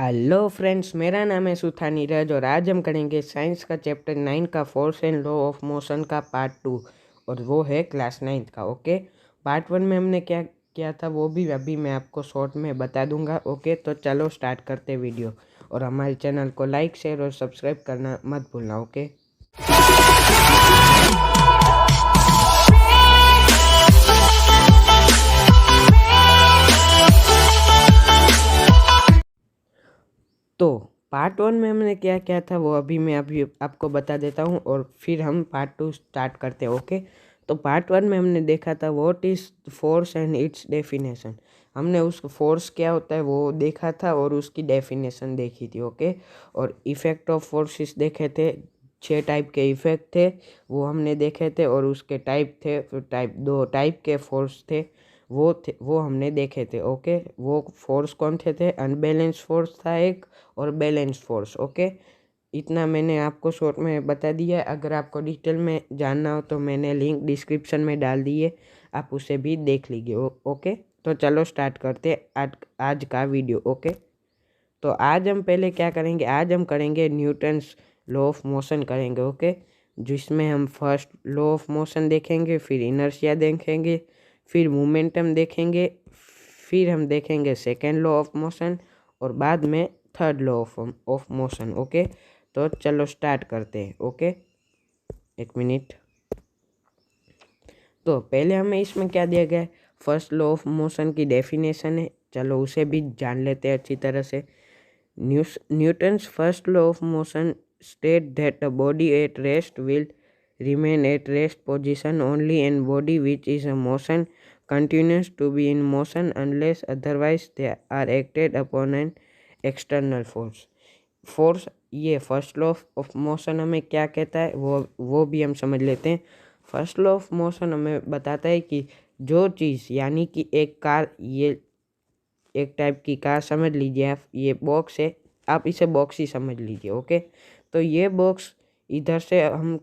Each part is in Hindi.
हेलो फ्रेंड्स, मेरा नाम है सुथा नीरज और आज हम करेंगे साइंस का चैप्टर 9 का force and law of motion का पार्ट 2 और वो है क्लास 9 का। ओके, पार्ट 1 में हमने क्या किया था वो भी अभी मैं आपको शॉर्ट में बता दूंगा। ओके, तो चलो स्टार्ट करते वीडियो और हमारे चैनल को लाइक शेयर और सब्सक्राइब करना मत भूलना। ओके, तो पार्ट 1 में हमने क्या क्या था वो अभी मैं आपको बता देता हूँ और फिर हम पार्ट 2 स्टार्ट करते हैं। ओके, तो पार्ट 1 में हमने देखा था what is force and it's definition. हमने उस फोर्स क्या होता है वो देखा था और उसकी डेफिनेशन देखी थी। ओके, और इफेक्ट ऑफ फोर्सेस देखे थे। 6 टाइप के इफेक्ट थे वो हमने देखे थे और उसके टाइप थे, फिर दो टाइप के फोर्स थे वो हमने देखे थे। ओके, वो फोर्स कौन थे अनबैलेंस फोर्स था एक और बैलेंस फोर्स। ओके, इतना मैंने आपको शॉर्ट में बता दिया है। अगर आपको डिटेल में जानना हो तो मैंने लिंक डिस्क्रिप्शन में डाल दी है, आप उसे भी देख लीजिए। ओके, तो चलो स्टार्ट करते हैं आज का वीडियो। ओके, तो आज हम पहले क्या करेंगे, आज हम करेंगे न्यूटन्स लॉ ऑफ मोशन करेंगे। ओके, जिसमें हम फर्स्ट लॉ ऑफ मोशन देखेंगे, फिर इनर्शिया देखेंगे, फिर मोमेंटम देखेंगे, फिर हम देखेंगे सेकेंड लॉ ऑफ मोशन और बाद में third law of motion. Okay, तो चलो स्टार्ट करते हैं। ओके, एक मिनट। तो पहले हमें इसमें क्या दिया गया है, फर्स्ट लॉ ऑफ मोशन की डेफिनेशन है, चलो उसे भी जान लेते हैं अच्छी तरह से। Newton's first law of motion states that a body at rest will remain at rest position only, and body which is a motion continues to be in motion unless otherwise they are acted upon an external force। ये फर्स्ट लॉ ऑफ मोशन हमें क्या कहता है वो भी हम समझ लेते हैं। फर्स्ट लॉ ऑफ मोशन हमें बताता है कि जो चीज़, यानी कि एक कार, ये एक टाइप की कार समझ लीजिए आप, ये बॉक्स है, आप इसे बॉक्स ही समझ लीजिए। ओके, तो ये बॉक्स इधर से हम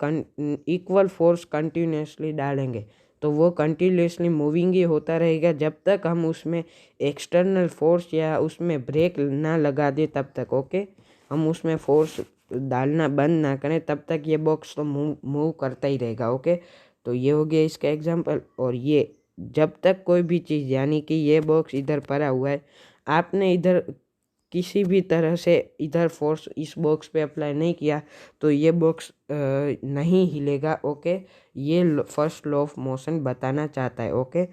इक्वल फोर्स कंटिन्यूसली डालेंगे तो वो कंटिन्यूसली मूविंग ही होता रहेगा जब तक हम उसमें एक्सटर्नल फोर्स या उसमें ब्रेक ना लगा दे तब तक। ओके, हम उसमें फोर्स डालना बंद ना करें तब तक ये बॉक्स तो मूव करता ही रहेगा। ओके, तो ये हो गया इसका एग्जांपल। और ये जब तक कोई भी चीज़, यानी कि ये बॉक्स इधर पड़ा हुआ है, आपने इधर किसी भी तरह से इधर फोर्स इस बॉक्स पे अप्लाई नहीं किया तो ये बॉक्स नहीं हिलेगा। ओके, ये फर्स्ट लॉ ऑफ मोशन बताना चाहता है। ओके,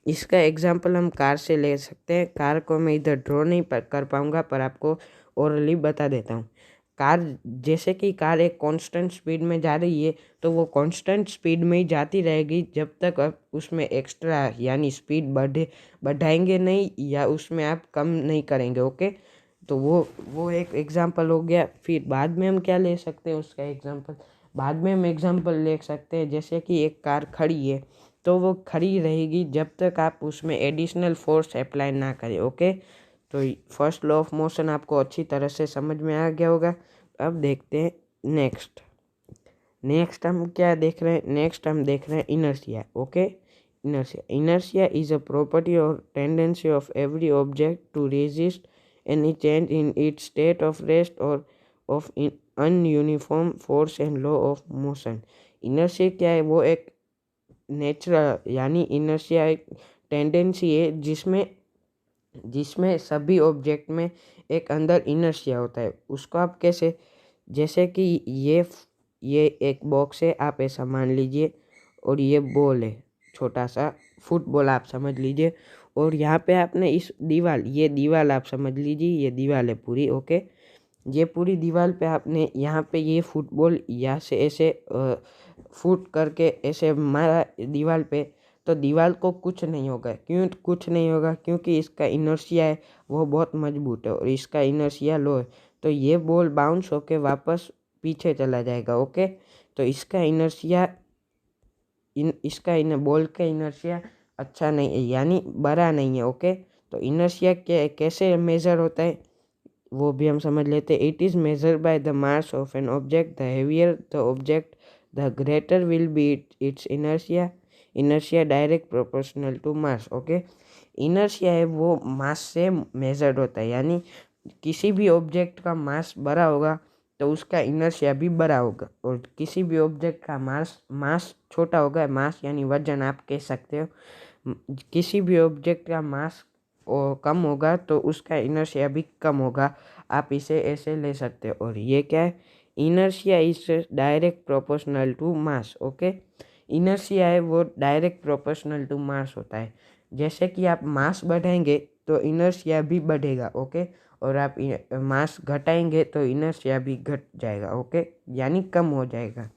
इसका एग्जांपल हम कार से ले सकते हैं। कार को मैं इधर ड्रॉ नहीं कर पाऊँगा पर आपको ओरली बता देता हूँ। कार, जैसे कि कार एक कांस्टेंट स्पीड में जा रही है तो वो कांस्टेंट स्पीड में ही जाती रहेगी जब तक आप उसमें एक्स्ट्रा यानी स्पीड बढ़ाएंगे नहीं या उसमें आप कम नहीं करेंगे। ओके, तो वो एक एग्जांपल हो गया। फिर बाद में हम क्या ले सकते हैं उसका एग्जांपल, बाद में हम एग्जांपल ले सकते हैं जैसे कि एक कार खड़ी है तो वो खड़ी रहेगी जब तक आप उसमें एडिशनल फोर्स अप्लाई ना करें। ओके, तो फर्स्ट लॉ ऑफ मोशन आपको अच्छी तरह से समझ में आ गया होगा। अब देखते हैं नेक्स्ट हम क्या देख रहे हैं, नेक्स्ट हम देख रहे हैं inertia. Okay, inertia is a property और tendency of every object to resist any change in its state of rest और of ununiform force and law of motion. Inertia क्या है, वो एक नेचुरल, यानी इनर्शिया एक टेंडेंसी है जिसमें सभी ऑब्जेक्ट में एक अंदर इनर्शिया होता है। उसको आप कैसे, जैसे कि ये एक बॉक्स है, आप ऐसा मान लीजिए, और ये बॉल है, छोटा सा फुटबॉल आप समझ लीजिए, और यहाँ पे आपने इस ये दीवार आप समझ लीजिए, ये दीवार है पूरी। ओके, ये पूरी दीवार पे आपने यहाँ पे ये फुटबॉल यहाँ से ऐसे फुट करके ऐसे मारा दीवार पे तो दीवार को कुछ नहीं होगा। क्यों कुछ नहीं होगा? क्योंकि इसका इनर्शिया है वो बहुत मजबूत है और इसका इनर्शिया लो है, तो ये बॉल बाउंस होके वापस पीछे चला जाएगा। ओके, तो इसका इनर्शिया बॉल का इनर्शिया अच्छा नहीं है, यानी बड़ा नहीं है। ओके, तो इनर्शिया कैसे मेजर होता है वो भी हम समझ लेते हैं। It is measure by the mass of an object, the heavier the object the greater will be its inertia. Inertia direct proportional to mass. Okay, inertia है वो मास से मेजर्ड होता है, यानी किसी भी ऑब्जेक्ट का मास बड़ा होगा तो उसका इनर्शिया भी बड़ा होगा, और किसी भी ऑब्जेक्ट का मास छोटा होगा, मास यानी वजन आप कह सकते हो, किसी भी ऑब्जेक्ट का मास कम होगा तो उसका इनर्शिया भी कम होगा। आप इसे ऐसे ले सकते हो। और ये क्या है, inertia is direct proportional to mass. Okay, inertia है वो डायरेक्ट प्रोपोर्शनल टू मास होता है। जैसे कि आप मास बढ़ाएंगे तो इनर्शिया भी बढ़ेगा। ओके, और आप मास घटाएंगे तो इनर्शिया भी घट जाएगा। ओके, यानी कम हो जाएगा।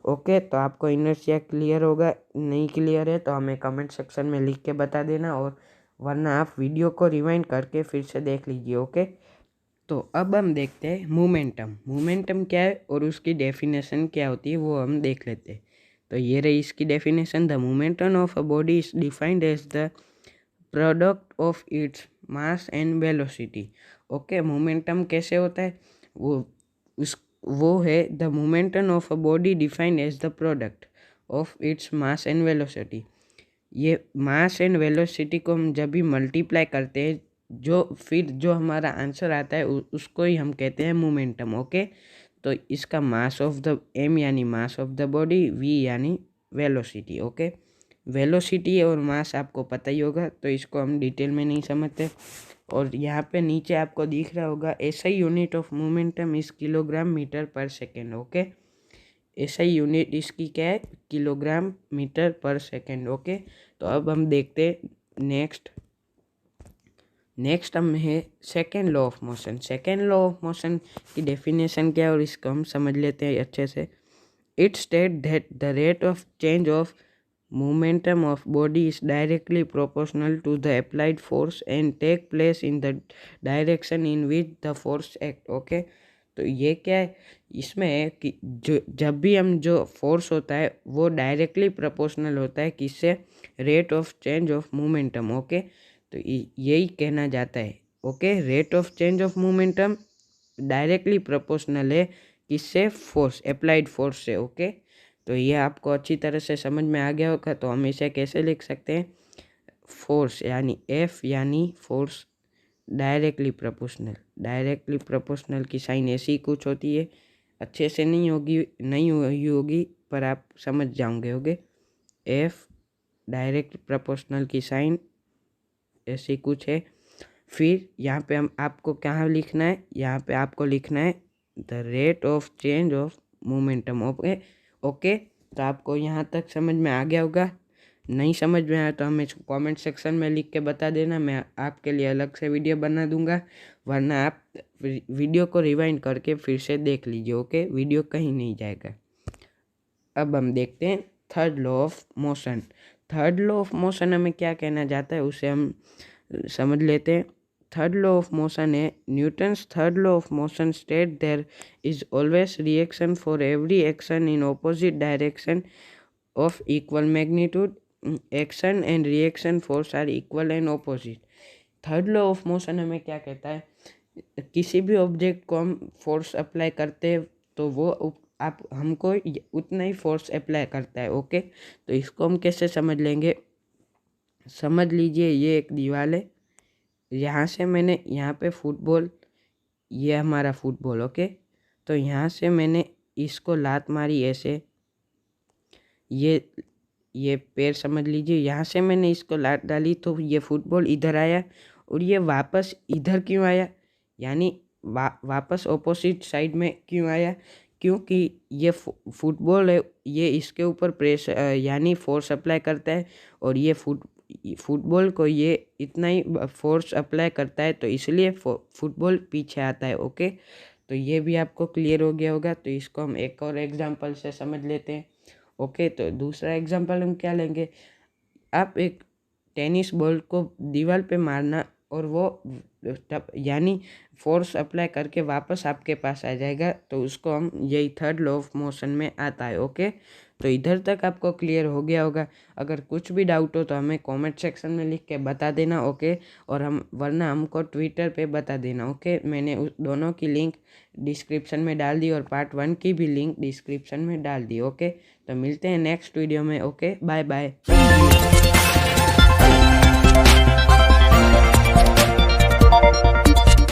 ओके, तो आपको इनर्शिया क्लियर होगा, नहीं क्लियर है तो हमें कमेंट सेक्शन में लिख के बता देना, और वरना आप वीडियो को रिवाइंड करके फिर से देख लीजिए। ओके, तो अब हम देखते हैं मोमेंटम। मोमेंटम क्या है और उसकी डेफिनेशन क्या होती है वो हम देख लेते हैं। तो ये रही इसकी definition. The momentum of a body is defined as the product of its mass and velocity. Okay, momentum कैसे होता है, वो है the momentum of a body defined as the product of its mass and velocity. ये मास एंड वेलोसिटी को हम जब भी मल्टीप्लाई करते हैं, जो हमारा आंसर आता है उसको ही हम कहते हैं मोमेंटम। ओके, तो इसका मास ऑफ द एम यानी mass of the body, V यानी वेलोसिटी। ओके, वेलोसिटी और मास आपको पता ही होगा, तो इसको हम डिटेल में नहीं समझते। और यहाँ पे नीचे आपको दिख रहा होगा SI unit of momentum is kilogram metre per second. Okay, SI unit इसकी क्या है, kilogram metre per second. Okay, तो अब हम देखते हैं नेक्स्ट हम है second law of motion. Second law of motion की डेफिनेशन क्या है और इसको हम समझ लेते हैं अच्छे से। It state that the rate of change of momentum of body is directly proportional to the applied force and take place in the direction in which the force act। Okay, तो ये क्या है, इसमें है कि जब भी हम जो फोर्स होता है वो डायरेक्टली प्रोपोर्शनल होता है किससे, rate of change of momentum. Okay, तो यही कहना जाता है। Okay, rate of change of momentum directly proportional है किससे, फोर्स, अप्लाइड फोर्स से। ओके, तो ये आपको अच्छी तरह से समझ में आ गया होगा। तो हम इसे कैसे लिख सकते हैं, फोर्स यानी एफ यानी फोर्स डायरेक्टली प्रोपोर्शनल की साइन ऐसी कुछ होती है, अच्छे से नहीं हुई होगी पर आप समझ जाओगे। ओके, एफ डायरेक्ट प्रोपोर्शनल की साइन ऐसी कुछ है। फिर यहाँ पे हम आपको क्या लिखना है, यहाँ पे आपको लिखना है the rate of change of momentum. Okay, तो आपको यहाँ तक समझ में आ गया होगा। नहीं समझ में आया तो हमें कमेंट सेक्शन में लिख के बता देना, मैं आपके लिए अलग से वीडियो बना दूंगा, वरना आप वीडियो को रिवाइंड करके फिर से देख लीजिए। ओके, वीडियो कहीं नहीं जाएगा। अब हम देखते हैं third law of motion. Third law of motion हमें क्या कहना चाहता है उसे हम समझ लेते हैं। थर्ड लॉ ऑफ मोशन है Newton's third law of motion state there is always reaction for every action in opposite direction of equal magnitude. Action and reaction force are equal and opposite. Third law of motion हमें क्या कहता है, किसी भी ऑब्जेक्ट को हम फोर्स अप्लाई करते हैं तो वो आप हमको उतना ही फोर्स अप्लाई करता है। ओके, तो इसको हम कैसे समझ लेंगे, समझ लीजिए ये एक दीवार है, यहाँ से मैंने यहाँ पे फुटबॉल, ये हमारा फुटबॉल। ओके, तो यहाँ से मैंने इसको लात मारी ऐसे, ये पैर समझ लीजिए, यहाँ से मैंने इसको लात डाली तो ये फुटबॉल इधर आया, और ये वापस इधर क्यों आया, यानी वापस ऑपोजिट साइड में क्यों आया, क्योंकि ये फुटबॉल है, ये इसके ऊपर प्रेस यानी फोर्स अप्लाई करता है, और ये फुटबॉल को ये इतना ही फोर्स अप्लाई करता है, तो इसलिए फुटबॉल पीछे आता है। ओके, तो ये भी आपको क्लियर हो गया होगा। तो इसको हम एक और एग्जांपल से समझ लेते हैं। ओके, तो दूसरा एग्जांपल हम क्या लेंगे, आप एक टेनिस बॉल को दीवार पे मारना और वो यानी फोर्स अप्लाई करके वापस आपके पास आ जाएगा, तो उसको हम यही थर्ड लॉ ऑफ मोशन में आता है। ओके, तो इधर तक आपको क्लियर हो गया होगा। अगर कुछ भी डाउट हो तो हमें कमेंट सेक्शन में लिख के बता देना। ओके, और वरना हमको ट्विटर पे बता देना। ओके, मैंने उस दोनों की लिंक डिस्क्रिप्शन में डाल दी और पार्ट 1 की भी लिंक डिस्क्रिप्शन में डाल दी। ओके, तो मिलते हैं नेक्स्ट वीडियो में। Okay, bye bye.